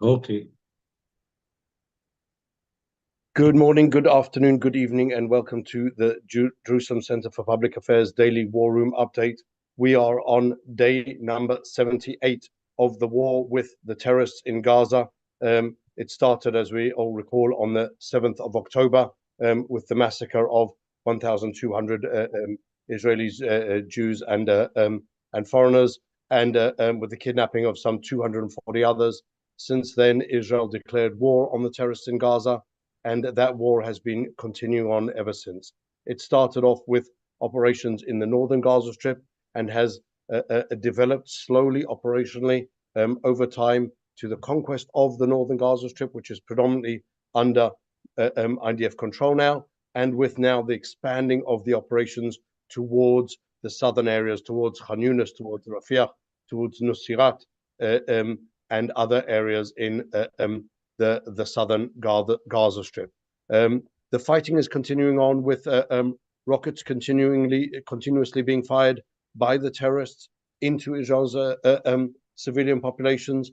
Okay. Good morning, good afternoon, good evening, and welcome to the Jerusalem Center for Public Affairs Daily War Room Update. We are on day number 78 of the war with the terrorists in Gaza. It started, as we all recall, on the 7th of October with the massacre of 1,200 Israelis, Jews, and foreigners, and with the kidnapping of some 240 others. Since then, Israel declared war on the terrorists in Gaza, and that war has been continuing on ever since. It started off with operations in the northern Gaza Strip and has developed slowly operationally over time to the conquest of the northern Gaza Strip, which is predominantly under IDF control now, and with now the expanding of the operations towards the southern areas, towards Khan Yunis, towards Rafah, towards Nusirat, and other areas in the southern Gaza Strip. The fighting is continuing on with rockets continuously being fired by the terrorists into Israel's civilian populations,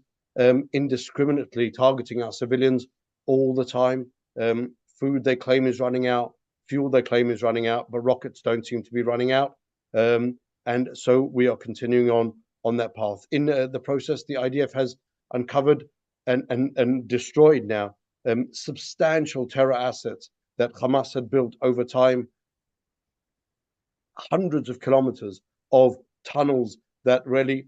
indiscriminately targeting our civilians all the time. Food they claim is running out, fuel they claim is running out, but rockets don't seem to be running out. And so we are continuing on that path. In the process, the IDF has uncovered and destroyed now substantial terror assets that Hamas had built over time, hundreds of kilometers of tunnels that really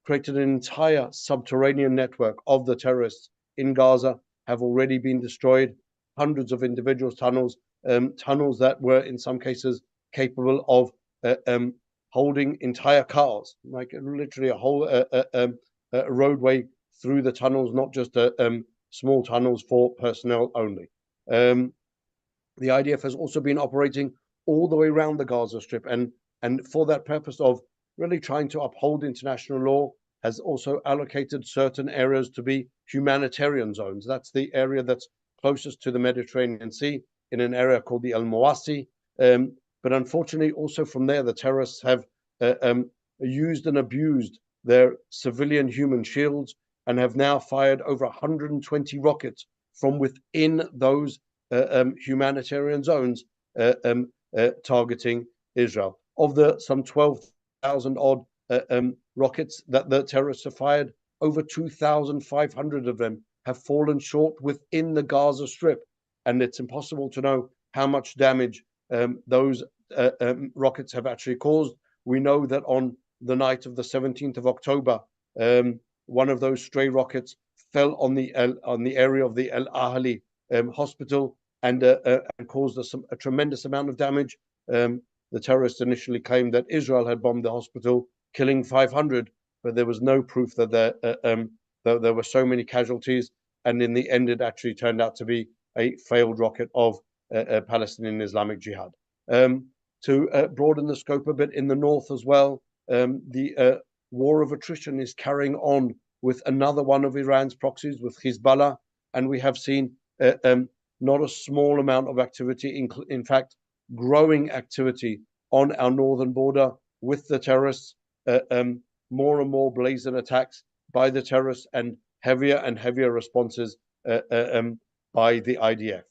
created an entire subterranean network of the terrorists in Gaza have already been destroyed. Hundreds of individual tunnels, tunnels that were in some cases capable of holding entire cars, like literally a whole roadway through the tunnels, not just small tunnels for personnel only. The IDF has also been operating all the way around the Gaza Strip, and for that purpose of really trying to uphold international law, has also allocated certain areas to be humanitarian zones. That's the area that's closest to the Mediterranean Sea, in an area called the El Mawasi. But unfortunately, also from there, the terrorists have used and abused their civilian human shields and have now fired over 120 rockets from within those humanitarian zones targeting Israel. Of the some 12,000 odd rockets that the terrorists have fired, over 2,500 of them have fallen short within the Gaza Strip, and it's impossible to know how much damage those rockets have actually caused. We know that on the night of the 17th of October, one of those stray rockets fell on the area of the El Ahli hospital and caused a tremendous amount of damage. The terrorists initially claimed that Israel had bombed the hospital, killing 500, but there was no proof that there were so many casualties. And in the end, it actually turned out to be a failed rocket of Palestinian Islamic Jihad. To broaden the scope a bit, in the north as well, the war of attrition is carrying on with another one of Iran's proxies, with Hezbollah, and we have seen not a small amount of activity, in fact, growing activity on our northern border with the terrorists, more and more brazen attacks by the terrorists, and heavier responses by the IDF.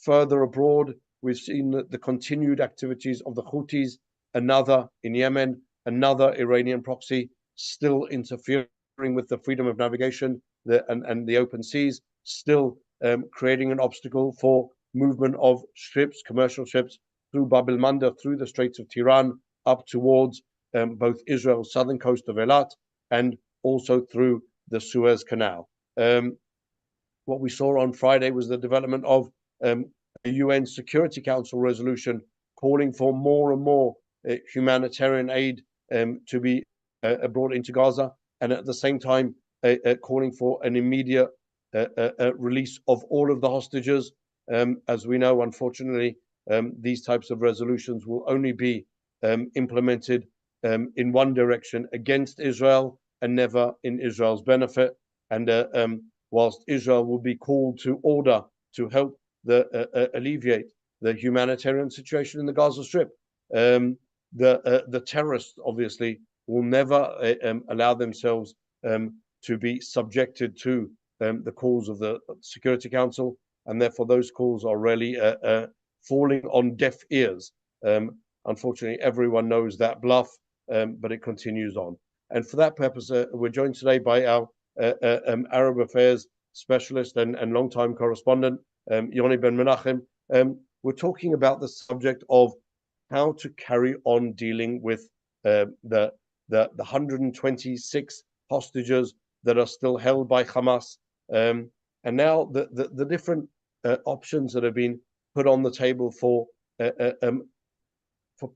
Further abroad, we've seen the continued activities of the Houthis, another in Yemen, another Iranian proxy, still interfering with the freedom of navigation and the open seas, still creating an obstacle for movement of ships, commercial ships, through Bab el-Mandeb, through the Straits of Tiran, up towards both Israel's southern coast of Eilat, and also through the Suez Canal. What we saw on Friday was the development of a UN Security Council resolution calling for more and more humanitarian aid to be brought into Gaza, and at the same time calling for an immediate release of all of the hostages. As we know, unfortunately, these types of resolutions will only be implemented in one direction, against Israel, and never in Israel's benefit. And whilst Israel will be called to order to help alleviate the humanitarian situation in the Gaza Strip, the terrorists obviously will never allow themselves to be subjected to the calls of the Security Council, and therefore those calls are really falling on deaf ears. Unfortunately, everyone knows that bluff, but it continues on. And for that purpose, we're joined today by our Arab Affairs specialist and longtime correspondent, Yoni Ben Menachem. We're talking about the subject of how to carry on dealing with the 126 hostages that are still held by Hamas, and now the different options that have been put on the table for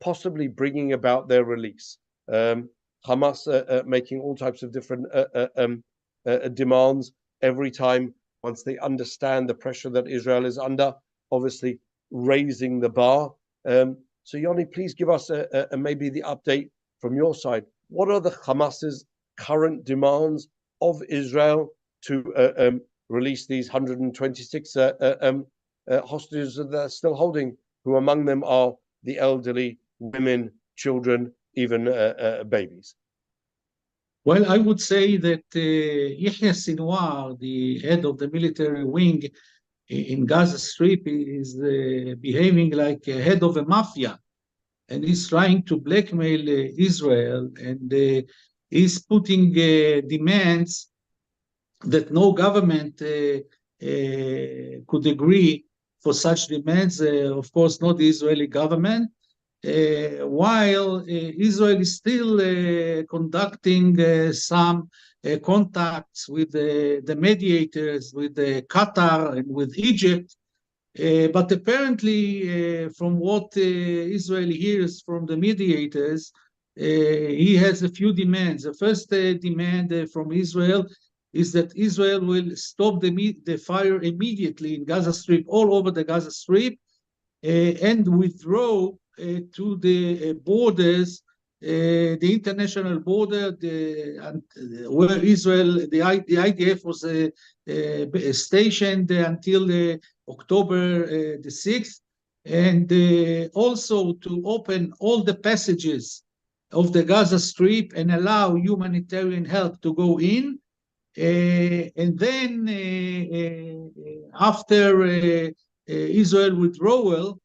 possibly bringing about their release. Hamas making all types of different demands every time once they understand the pressure that Israel is under, obviously raising the bar. So Yoni, please give us maybe the update from your side. What are the Hamas's current demands of Israel to release these 126 hostages that they're still holding, who among them are the elderly, women, children, even babies? Well, I would say that Yahya Sinwar, the head of the military wing in Gaza Strip, is behaving like a head of a mafia, and he's trying to blackmail Israel, and he's putting demands that no government could agree for such demands. Of course, not the Israeli government. While Israel is still conducting some contacts with the mediators, with Qatar and with Egypt. But apparently, from what Israel hears from the mediators, he has a few demands. The first demand from Israel is that Israel will stop the fire immediately in Gaza Strip, all over the Gaza Strip, and withdraw to the borders, the international border, where Israel, the IDF was stationed until October the 6th, and also to open all the passages of the Gaza Strip and allow humanitarian help to go in. And then after Israel withdrawal,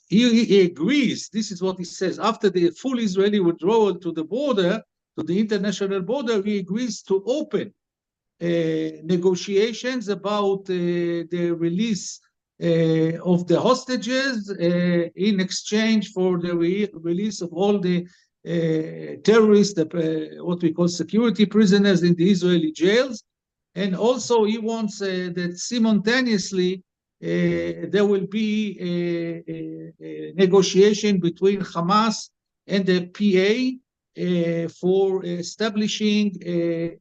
he agrees, this is what he says, after the full Israeli withdrawal to the border, to the international border, he agrees to open negotiations about the release of the hostages in exchange for the release of all the terrorists, what we call security prisoners in the Israeli jails. And also he wants that simultaneously there will be a negotiation between Hamas and the PA for establishing a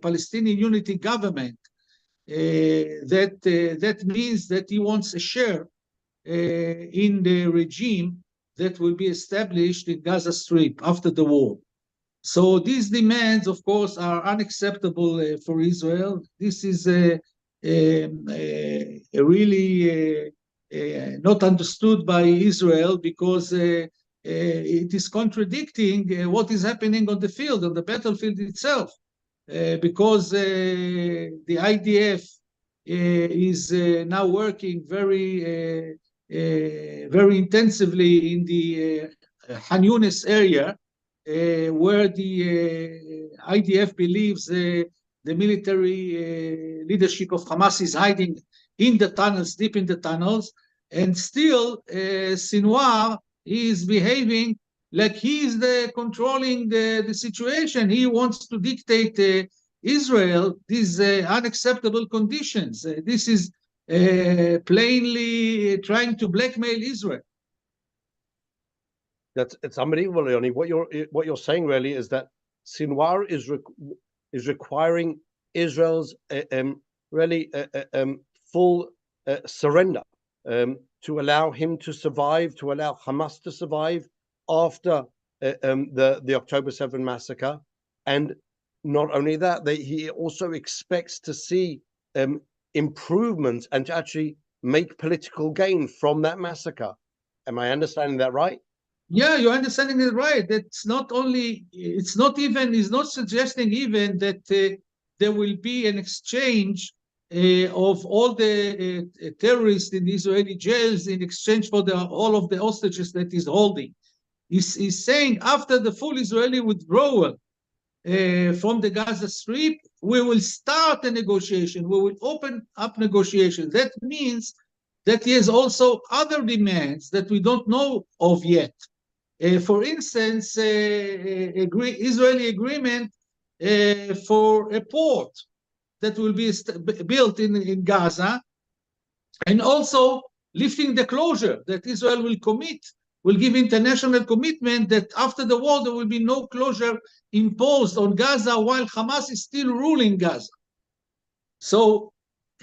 Palestinian unity government. That means that he wants a share in the regime that will be established in Gaza Strip after the war. So these demands, of course, are unacceptable for Israel. This is really not understood by Israel, because it is contradicting what is happening on the field, on the battlefield itself, because the IDF is now working very intensively in the Han Yunis area, where the IDF believes the military leadership of Hamas is hiding in the tunnels, deep in the tunnels, and still Sinwar is behaving like he is controlling the situation. He wants to dictate Israel these unacceptable conditions. This is plainly trying to blackmail Israel. It's unbelievable, Leonie. What you're saying really is that Sinwar is requiring Israel's really full surrender to allow him to survive, to allow Hamas to survive after the October 7 massacre. And not only that, he also expects to see improvements and to actually make political gain from that massacre. Am I understanding that right? Yeah, your understanding is right. That's not only, it's not suggesting even that there will be an exchange of all the terrorists in Israeli jails in exchange for all of the hostages that he's holding. He's saying after the full Israeli withdrawal from the Gaza Strip, we will start a negotiation. We will open up negotiations. That means that he has also other demands that we don't know of yet. For instance, Israeli agreement for a port that will be built in Gaza, and also lifting the closure that Israel will give international commitment that after the war there will be no closure imposed on Gaza while Hamas is still ruling Gaza. So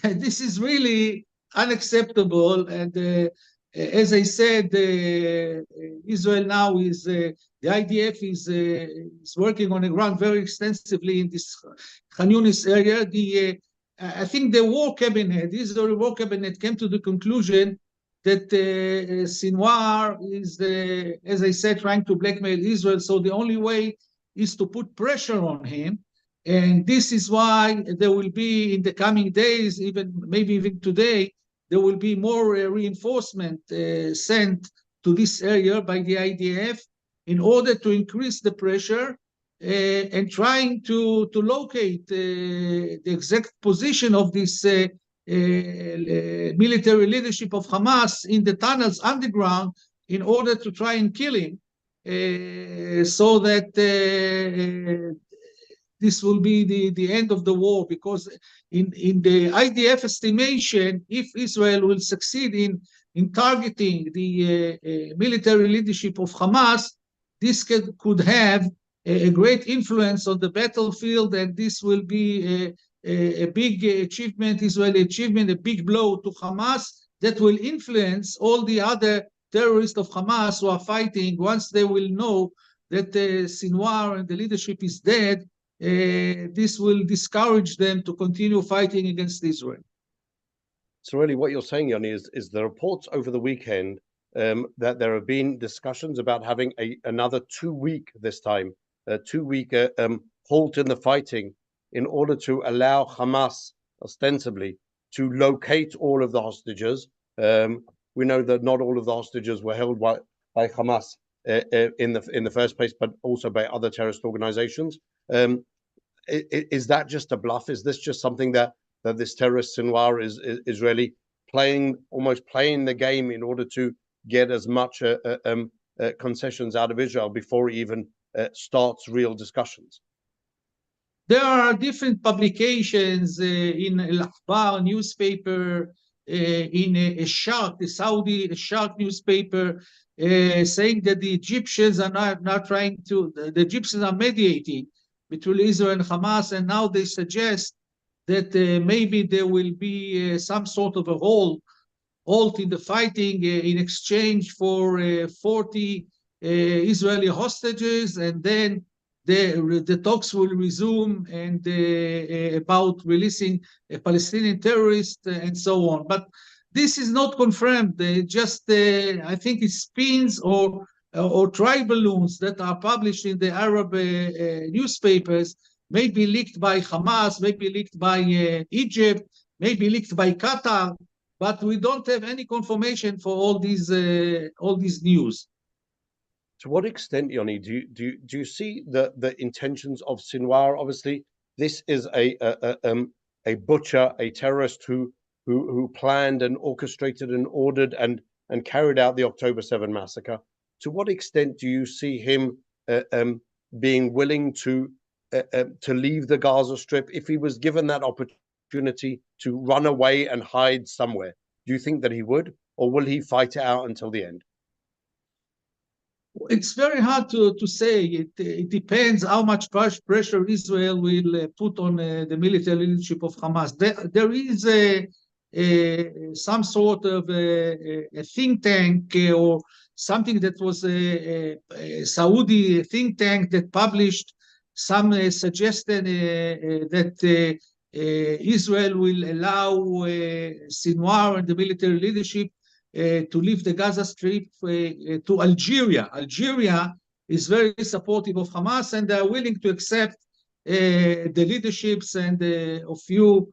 this is really unacceptable. And as I said, Israel now is, the IDF is working on the ground very extensively in this Khan Yunis area. I think the Israeli War Cabinet came to the conclusion that Sinwar is, as I said, trying to blackmail Israel. So the only way is to put pressure on him. And this is why there will be in the coming days, maybe even today, there will be more reinforcement sent to this area by the IDF in order to increase the pressure and trying to locate the exact position of this military leadership of Hamas in the tunnels underground in order to try and kill him, so that this will be the end of the war. Because in the IDF estimation, if Israel will succeed in targeting the military leadership of Hamas, this could have a great influence on the battlefield, and this will be a big achievement, Israeli achievement, a big blow to Hamas that will influence all the other terrorists of Hamas who are fighting. Once they will know that Sinwar and the leadership is dead, this will discourage them to continue fighting against Israel. So really what you're saying, Yoni, is the reports over the weekend that there have been discussions about having another 2 week this time, a 2 week halt in the fighting in order to allow Hamas ostensibly to locate all of the hostages. We know that not all of the hostages were held by Hamas in the first place, but also by other terrorist organizations. Is that just a bluff? Is this just something that this terrorist Sinwar is really almost playing the game in order to get as much concessions out of Israel before he even starts real discussions? There are different publications in Al-Akhbar newspaper, in a Sharq, the Saudi Sharq newspaper, saying that the Egyptians are not trying to, the Egyptians are mediating between Israel and Hamas, and now they suggest that maybe there will be some sort of a halt in the fighting in exchange for 40 Israeli hostages, and then the talks will resume and about releasing Palestinian terrorists and so on. But this is not confirmed. Just I think it's spins or trial balloons that are published in the Arab newspapers, maybe leaked by Hamas, maybe leaked by Egypt, maybe leaked by Qatar, but we don't have any confirmation for all these news. To what extent, Yoni, do you see the intentions of Sinwar? Obviously, this is a butcher, a terrorist who planned and orchestrated and ordered and carried out the October 7 massacre. To what extent do you see him being willing to leave the Gaza Strip if he was given that opportunity to run away and hide somewhere? Do you think that he would, or will he fight it out until the end? It's very hard to say. It depends how much pressure Israel will put on the military leadership of Hamas. There is some sort of a think tank or something that was a Saudi think tank that published some suggestion that Israel will allow Sinwar and the military leadership to leave the Gaza Strip to Algeria. Algeria is very supportive of Hamas, and they are willing to accept the leaderships and a few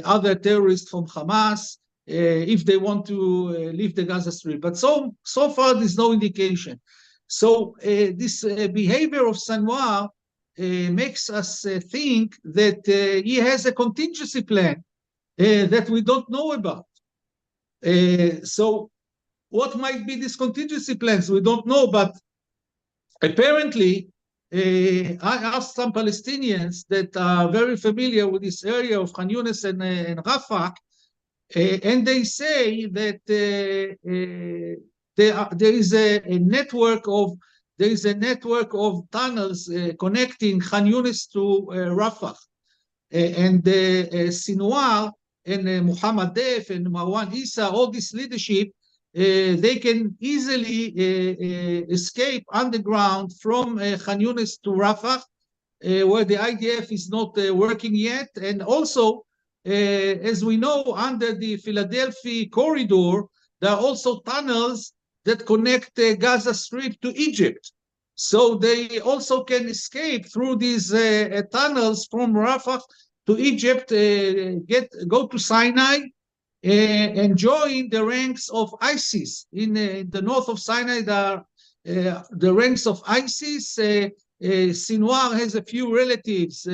other terrorists from Hamas if they want to leave the Gaza Strip. But so far, there's no indication. So this behavior of Sinwar makes us think that he has a contingency plan that we don't know about. So what might be these contingency plans? We don't know, but apparently, I asked some Palestinians that are very familiar with this area of Khan Yunis and Rafah, and they say that there is a network of tunnels connecting Khan Yunis to Rafah, and Sinwar and Muhammad Def and Marwan Issa, all this leadership, they can easily escape underground from Khan Yunis to Rafah, where the IDF is not working yet. And also, as we know, under the Philadelphia corridor, there are also tunnels that connect the Gaza Strip to Egypt. So they also can escape through these tunnels from Rafah to Egypt, go to Sinai, and join the ranks of ISIS. In the north of Sinai, the ranks of ISIS. Sinwar has a few relatives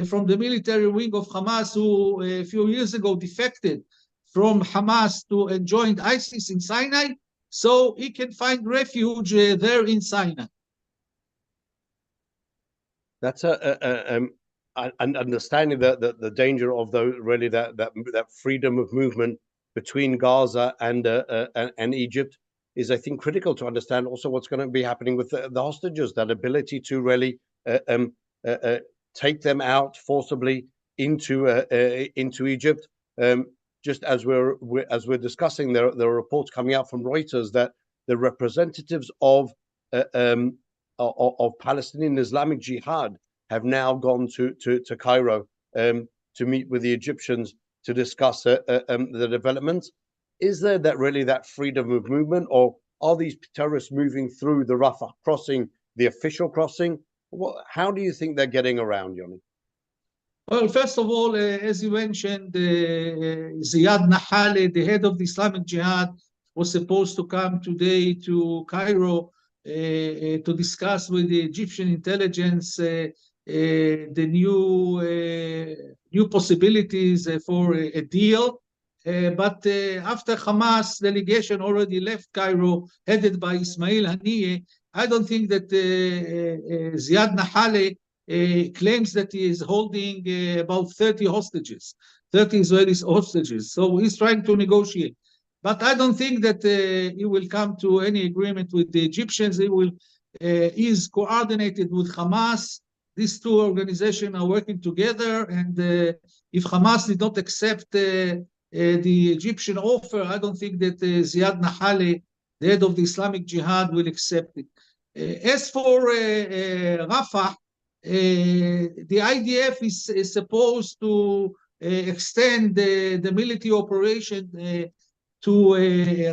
from the military wing of Hamas who a few years ago defected from Hamas and joined ISIS in Sinai, so he can find refuge there in Sinai. That's an understanding the danger of really that freedom of movement between Gaza and Egypt is, I think, critical to understand also what's going to be happening with the hostages. That ability to really take them out forcibly into Egypt. Just as we're discussing, there are reports coming out from Reuters that the representatives of Palestinian Islamic Jihad have now gone to Cairo to meet with the Egyptians to discuss the developments. Is there that freedom of movement, or are these terrorists moving through the Rafah crossing, the official crossing? How do you think they're getting around, Yoni? Well, first of all, as you mentioned, Ziad Nahale, the head of the Islamic Jihad, was supposed to come today to Cairo to discuss with the Egyptian intelligence the new possibilities for a deal. But after Hamas delegation already left Cairo, headed by Ismail Haniyeh, I don't think that Ziad Nahale claims that he is holding about 30 Israeli hostages. So he's trying to negotiate. But I don't think that he will come to any agreement with the Egyptians. He is coordinated with Hamas. These two organizations are working together. And if Hamas did not accept the Egyptian offer, I don't think that Ziad Nahale, the head of the Islamic Jihad, will accept it. As for Rafah, the IDF is supposed to extend the military operation to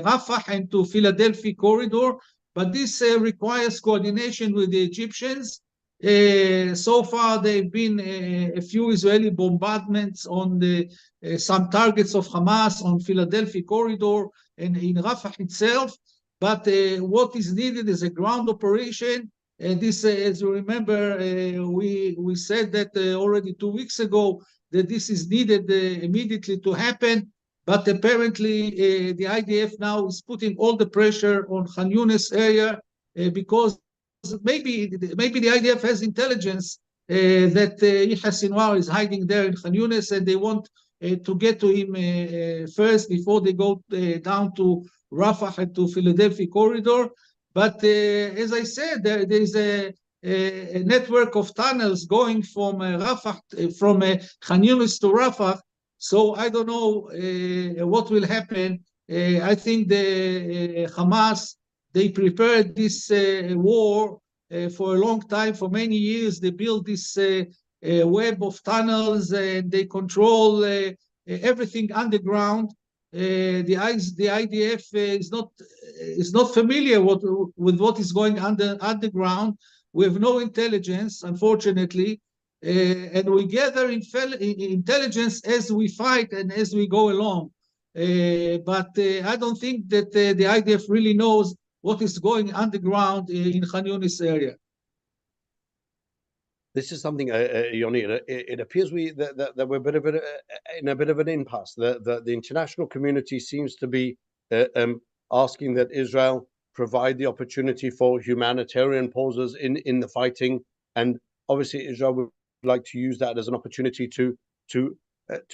Rafah and to Philadelphia corridor, but this requires coordination with the Egyptians. So far, there have been a few Israeli bombardments on some targets of Hamas on Philadelphia corridor and in Rafah itself. But what is needed is a ground operation. And this, as you remember, we said that already 2 weeks ago that this is needed immediately to happen. But apparently, the IDF now is putting all the pressure on Khan Yunis area because maybe the IDF has intelligence that Yahya Sinwar is hiding there in Khan Yunis, and they want to get to him first before they go down to Rafah and to Philadelphia corridor. But as I said, there is a network of tunnels going from Rafah, from Khan Yunis to Rafah. So I don't know what will happen. I think the Hamas, they prepared this war for a long time, for many years. They built this web of tunnels, and they control everything underground. the IDF is not familiar with what is going underground. We have no intelligence, unfortunately, and we gather intelligence as we fight and as we go along. But I don't think that the IDF really knows what is going underground in Khan Yunis area. This is something, Yoni. It appears that we're in a bit of an impasse. The international community seems to be asking that Israel provide the opportunity for humanitarian pauses in the fighting, and obviously Israel would like to use that as an opportunity to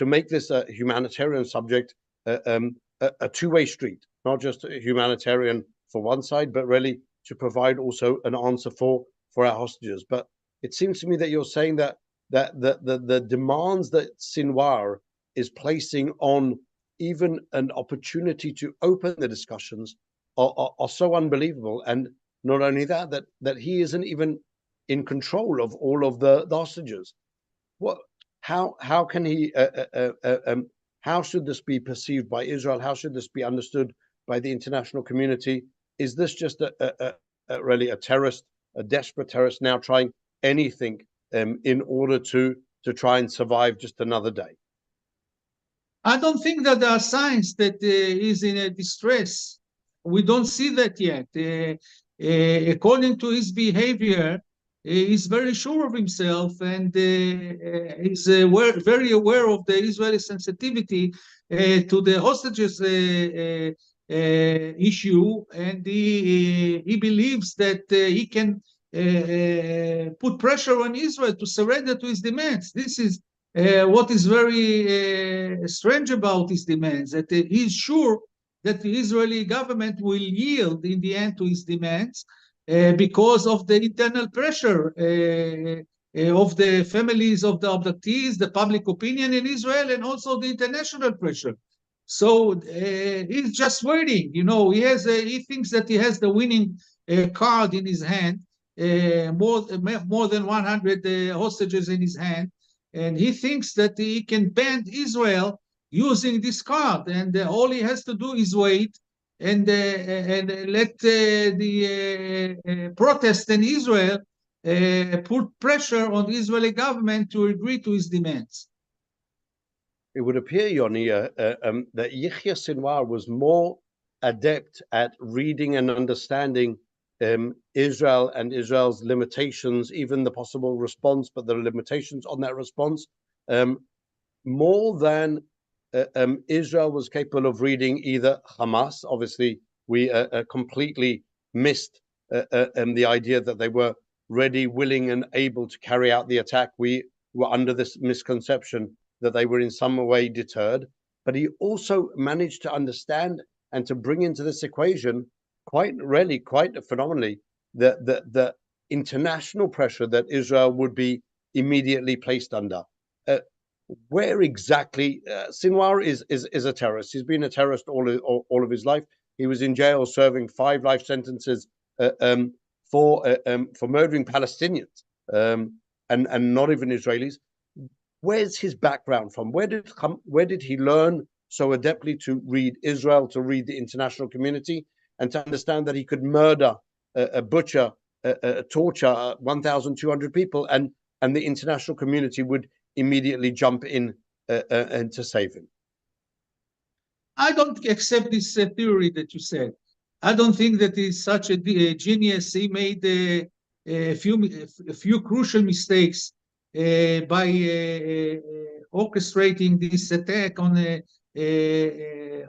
make this a humanitarian subject a two-way street, not just a humanitarian for one side, but really to provide also an answer for our hostages. But it seems to me that you're saying that the demands that Sinwar is placing on even an opportunity to open the discussions are so unbelievable, and not only that he isn't even in control of all of the hostages. How can he? How should this be perceived by Israel? How should this be understood by the international community? Is this just really a terrorist, a desperate terrorist now trying anything in order to try and survive just another day? I don't think that there are signs that he's in a distress. We don't see that yet. According to his behavior, he's very sure of himself, and he's very aware of the Israeli sensitivity to the hostages issue, and he believes that he can put pressure on Israel to surrender to his demands. This is what is very strange about his demands, that he's sure that the Israeli government will yield in the end to his demands because of the internal pressure of the families of the abductees, the public opinion in Israel, and also the international pressure. So he's just waiting. You know, he thinks that he has the winning card in his hand, more than 100 hostages in his hand, and he thinks that he can bend Israel using this card, and all he has to do is wait and let the protest in Israel put pressure on the Israeli government to agree to his demands. It would appear, Yoni, that Yahya Sinwar was more adept at reading and understanding Israel and Israel's limitations, even the possible response, but the limitations on that response, more than Israel was capable of reading either Hamas. Obviously, we completely missed the idea that they were ready, willing, and able to carry out the attack. We were under this misconception that they were in some way deterred. But he also managed to understand and to bring into this equation quite phenomenally the international pressure that Israel would be immediately placed under. Where exactly Sinwar is a terrorist? He's been a terrorist all of his life. He was in jail serving 5 life sentences for murdering Palestinians and not even Israelis. Where's his background from? Where did he learn so adeptly to read Israel, to read the international community, and to understand that he could murder, butcher, torture 1,200 people, and the international community would immediately jump in and to save him? I don't accept this theory that you said. I don't think that he's such a genius. He made a few crucial mistakes by orchestrating this attack on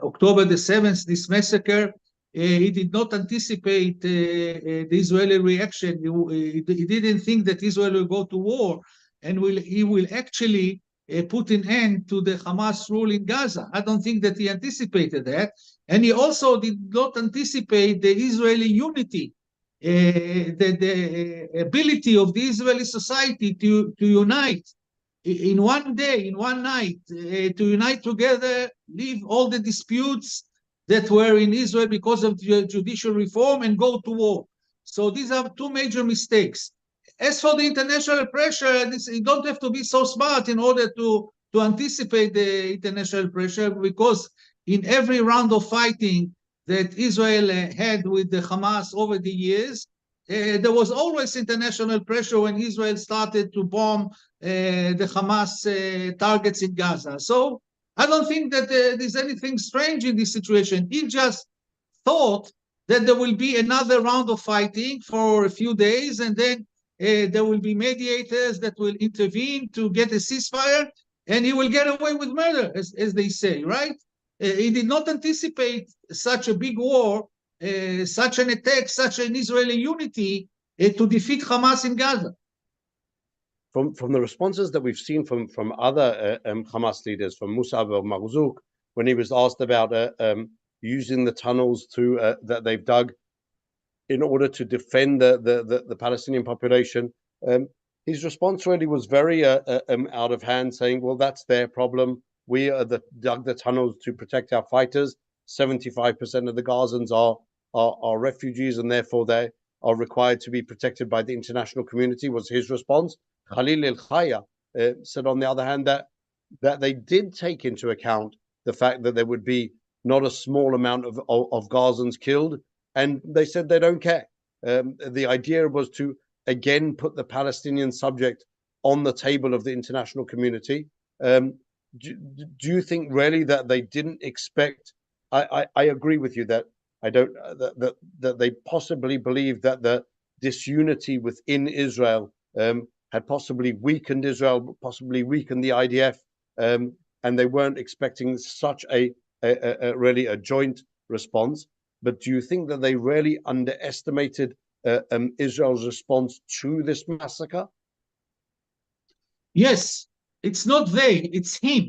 October the 7th, this massacre. He did not anticipate the Israeli reaction. He didn't think that Israel will go to war, and he will actually put an end to the Hamas rule in Gaza. I don't think that he anticipated that. And he also did not anticipate the Israeli unity, the ability of the Israeli society to unite in one day, in one night, to unite together, leave all the disputes that were in Israel because of judicial reform and go to war. So these are 2 major mistakes. As for the international pressure, you don't have to be so smart in order to anticipate the international pressure, because in every round of fighting that Israel had with the Hamas over the years. There was always international pressure when Israel started to bomb the Hamas targets in Gaza. So I don't think that there's anything strange in this situation. He just thought that there will be another round of fighting for a few days, and then there will be mediators that will intervene to get a ceasefire, and he will get away with murder, as they say, right? He did not anticipate such a big war, such an attack, such an Israeli unity to defeat Hamas in Gaza. From the responses that we've seen from other Hamas leaders, from Musab al-Marzouk, when he was asked about using the tunnels that they've dug in order to defend the Palestinian population, his response really was very out of hand, saying, well, that's their problem. We dug the tunnels to protect our fighters. 75% of the Gazans are refugees, and therefore they are required to be protected by the international community, was his response. Khalil al-Khaya said, on the other hand, that they did take into account the fact that there would be not a small amount of Gazans killed, and they said they don't care. The idea was to, again, put the Palestinian subject on the table of the international community. Do you think really that they didn't expect? I agree with you that I don't that they possibly believe that the disunity within Israel had possibly weakened Israel, possibly weakened the IDF, and they weren't expecting such a really a joint response. But do you think that they really underestimated Israel's response to this massacre? Yes, it's not they, it's him.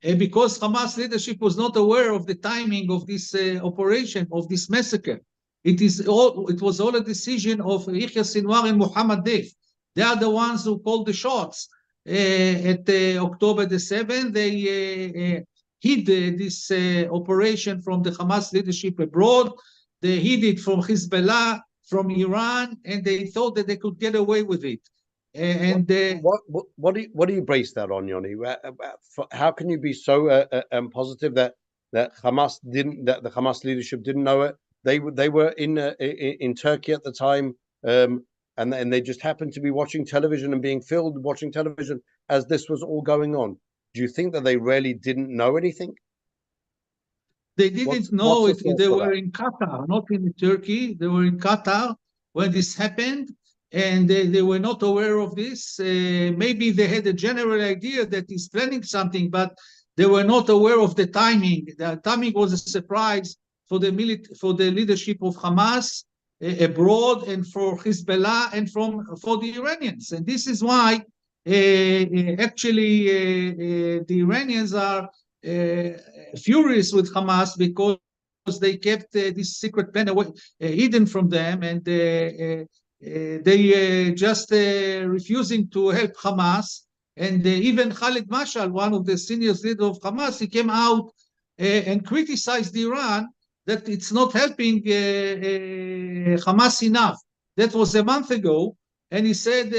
Because Hamas leadership was not aware of the timing of this operation, of this massacre. It was all a decision of Yahya Sinwar and Mohammed Deif. They are the ones who called the shots. At October the 7th, they hid this operation from the Hamas leadership abroad. They hid it from Hezbollah, from Iran, and they thought that they could get away with it. And what do you base that on, Yoni? How can you be so positive that the Hamas leadership didn't know it? They were in Turkey at the time, and they just happened to be watching television and being filmed watching television as this was all going on. Do you think that they really didn't know anything? They didn't know it. They were in Qatar, not in Turkey. They were in Qatar when this happened, and they were not aware of this. Maybe they had a general idea that he's planning something, but they were not aware of the timing. The timing was a surprise for the leadership of Hamas abroad, and for Hezbollah, and for the Iranians. And this is why actually the Iranians are furious with Hamas, because they kept this secret plan away, hidden from them, and they just refusing to help Hamas. And even Khalid Mashal, one of the senior leaders of Hamas, he came out and criticized Iran that it's not helping Hamas enough. That was a month ago, and he said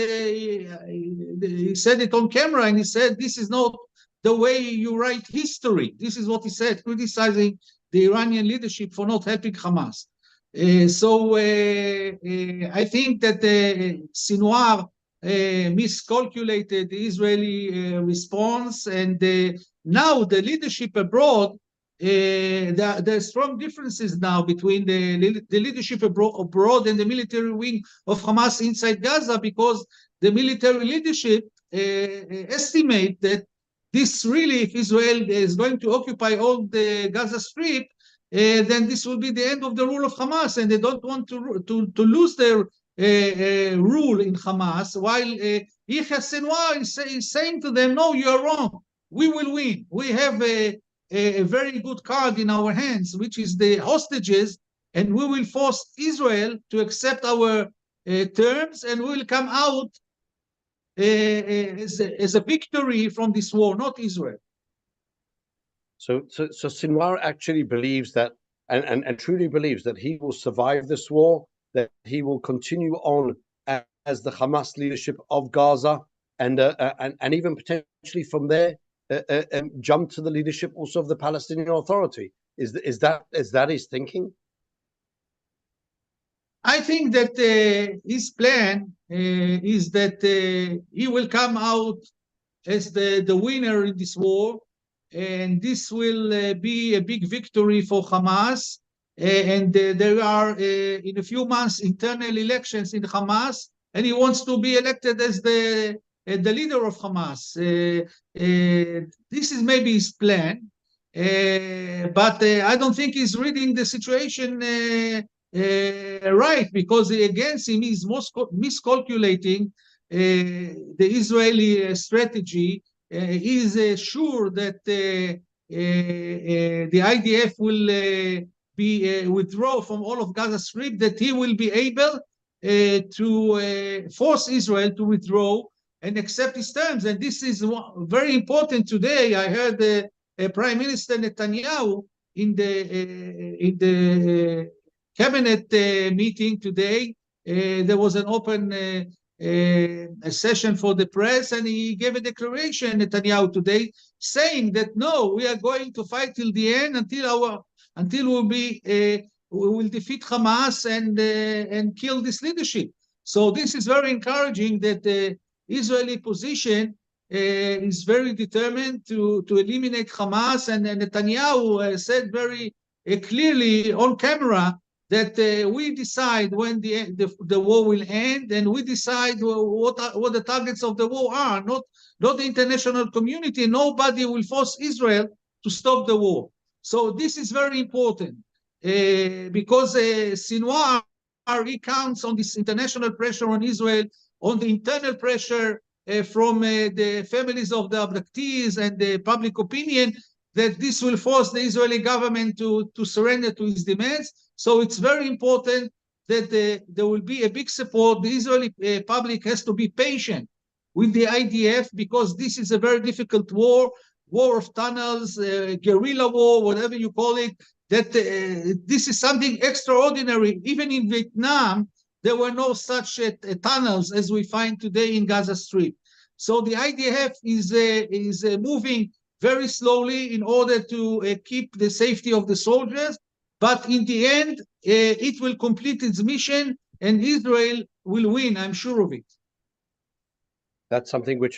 it on camera, and he said, this is not the way you write history. This is what he said, criticizing the Iranian leadership for not helping Hamas. So I think that Sinwar miscalculated the Israeli response, and now the leadership abroad, there are strong differences now between the leadership abroad and the military wing of Hamas inside Gaza, because the military leadership estimate that this really, if Israel is going to occupy all the Gaza Strip, then this will be the end of the rule of Hamas, and they don't want to lose their rule in Hamas, while Yahya Sinwar is saying to them, no, you are wrong. We will win. We have a very good card in our hands, which is the hostages, and we will force Israel to accept our terms, and we will come out as a victory from this war, not Israel. So Sinwar actually believes that, and truly believes that he will survive this war, that he will continue on as the Hamas leadership of Gaza, and even potentially from there jump to the leadership also of the Palestinian Authority? Is that his thinking? I think that his plan is that he will come out as the winner in this war, and this will be a big victory for Hamas. And there are, in a few months, internal elections in Hamas, and he wants to be elected as the leader of Hamas. This is maybe his plan, but I don't think he's reading the situation right, because against him is miscalculating the Israeli strategy. Is sure that the IDF will be withdraw from all of Gaza Strip, that he will be able to force Israel to withdraw and accept his terms. And this is very important today. I heard Prime Minister Netanyahu in the cabinet meeting today. There was an open a session for the press, and he gave a declaration, Netanyahu, today, saying that no, we are going to fight till the end until we will defeat Hamas and kill this leadership. So this is very encouraging, that the Israeli position is very determined to eliminate Hamas, and Netanyahu said very clearly on camera that we decide when the war will end, and we decide what the targets of the war are, not the international community. Nobody will force Israel to stop the war. So this is very important, because Sinwar, he counts on this international pressure on Israel, on the internal pressure from the families of the abductees and the public opinion, that this will force the Israeli government to surrender to his demands. So it's very important that there will be a big support. The Israeli public has to be patient with the IDF, because this is a very difficult war of tunnels, guerrilla war, whatever you call it, that this is something extraordinary. Even in Vietnam, there were no such tunnels as we find today in Gaza Strip. So the IDF is moving very slowly in order to keep the safety of the soldiers. But in the end, it will complete its mission, and Israel will win. I'm sure of it. That's something which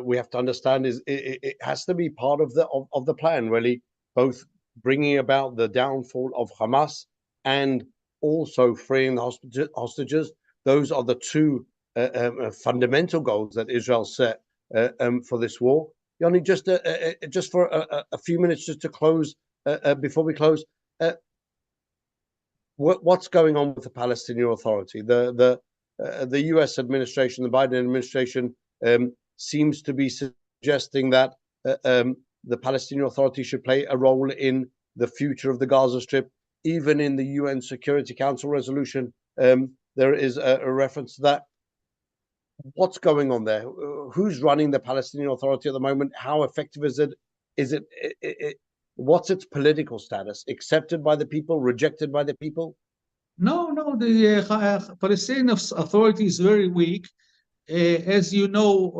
we have to understand. Is it has to be part of the plan, really, both bringing about the downfall of Hamas and also freeing the hostages. Those are the two fundamental goals that Israel set for this war. Yoni, just for a few minutes, just to close, before we close, what's going on with the Palestinian Authority? The U.S. administration, the Biden administration, seems to be suggesting that the Palestinian Authority should play a role in the future of the Gaza Strip. Even in the UN Security Council resolution, there is a reference to that. What's going on there? Who's running the Palestinian Authority at the moment? How effective is it? What's its political status? Accepted by the people? Rejected by the people? No, the Palestinian Authority is very weak. As you know,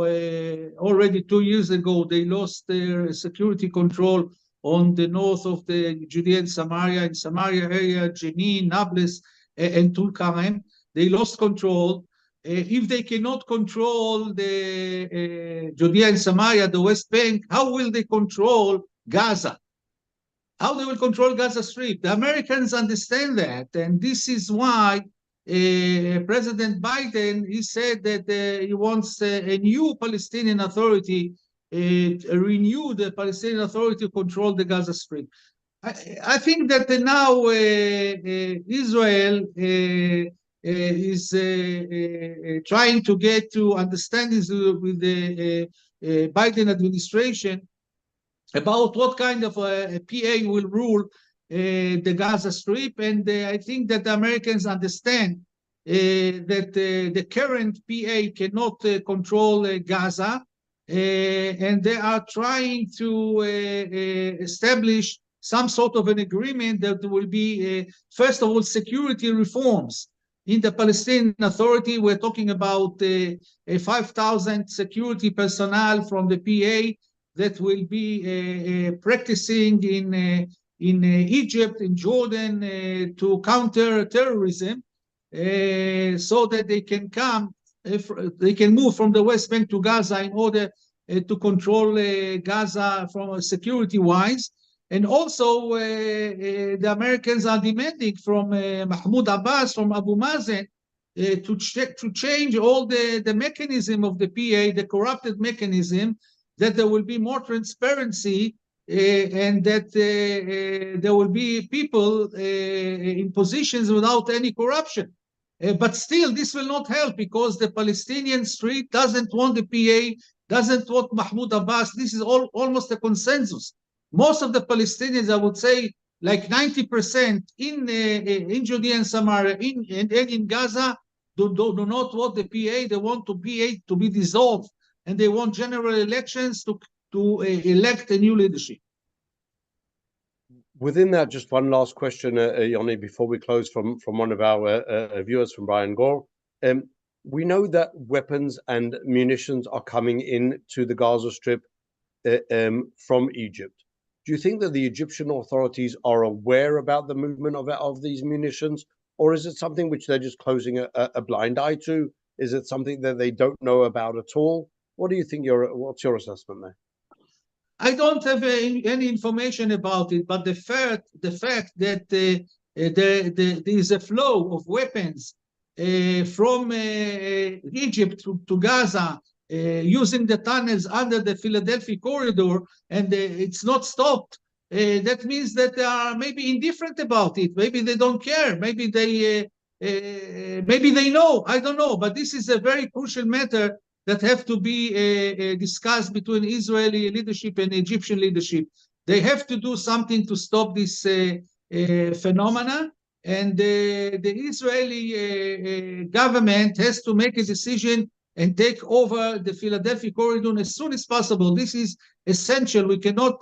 already 2 years ago, they lost their security control on the north of the Judea and Samaria, in Samaria area, Jenin, Nablus, and Tulkarem. They lost control. If they cannot control the Judea and Samaria, the West Bank, how will they control Gaza? How they will control Gaza Strip? The Americans understand that, and this is why President Biden, he said that he wants a new Palestinian Authority, renew the Palestinian Authority to control the Gaza Strip. I think that now Israel is trying to get to understandings with the Biden administration about what kind of a PA will rule the Gaza Strip. And I think that the Americans understand that the current PA cannot control Gaza, and they are trying to establish some sort of an agreement that will be, first of all, security reforms in the Palestinian Authority. We're talking about 5,000 security personnel from the PA, that will be practicing in Egypt, in Jordan, to counter terrorism, so that they can come, if they can move from the West Bank to Gaza in order to control Gaza from security-wise. And also, the Americans are demanding from Mahmoud Abbas, from Abu Mazen, to change all the mechanism of the PA, the corrupted mechanism, that there will be more transparency, and that there will be people in positions without any corruption. But still, this will not help, because the Palestinian street doesn't want the PA, doesn't want Mahmoud Abbas. This is almost a consensus. Most of the Palestinians, I would say, like 90% in Judea and Samaria, and in Gaza, do not want the PA. They want the PA to be dissolved, and they want general elections to elect a new leadership. Within that, just one last question, Yoni, before we close, from one of our viewers, from Brian Gore. We know that weapons and munitions are coming in to the Gaza Strip from Egypt. Do you think that the Egyptian authorities are aware about the movement of these munitions, or is it something which they're just closing a blind eye to? Is it something that they don't know about at all? What do you think? What's your assessment there? I don't have any information about it, but the fact that there is a flow of weapons from Egypt to Gaza, using the tunnels under the Philadelphia corridor, and it's not stopped, that means that they are maybe indifferent about it. Maybe they don't care. Maybe they know. I don't know. But this is a very crucial matter that have to be discussed between Israeli leadership and Egyptian leadership. They have to do something to stop this phenomena, and the Israeli government has to make a decision and take over the Philadelphia corridor as soon as possible. This is essential. We cannot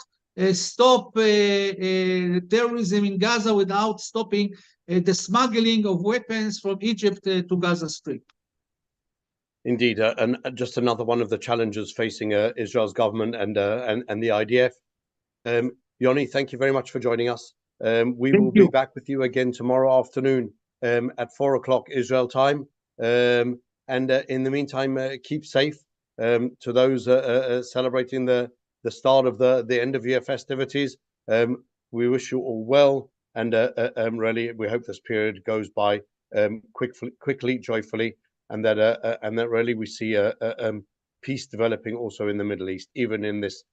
stop terrorism in Gaza without stopping the smuggling of weapons from Egypt to Gaza Strip. Indeed, and just another one of the challenges facing Israel's government and the IDF. Yoni, thank you very much for joining us. We will be back with you again tomorrow afternoon at 4 o'clock Israel time. And in the meantime, keep safe. To those celebrating the start of the end of year festivities, we wish you all well, and really we hope this period goes by quickly, joyfully, and that really we see peace developing also in the Middle East, even in this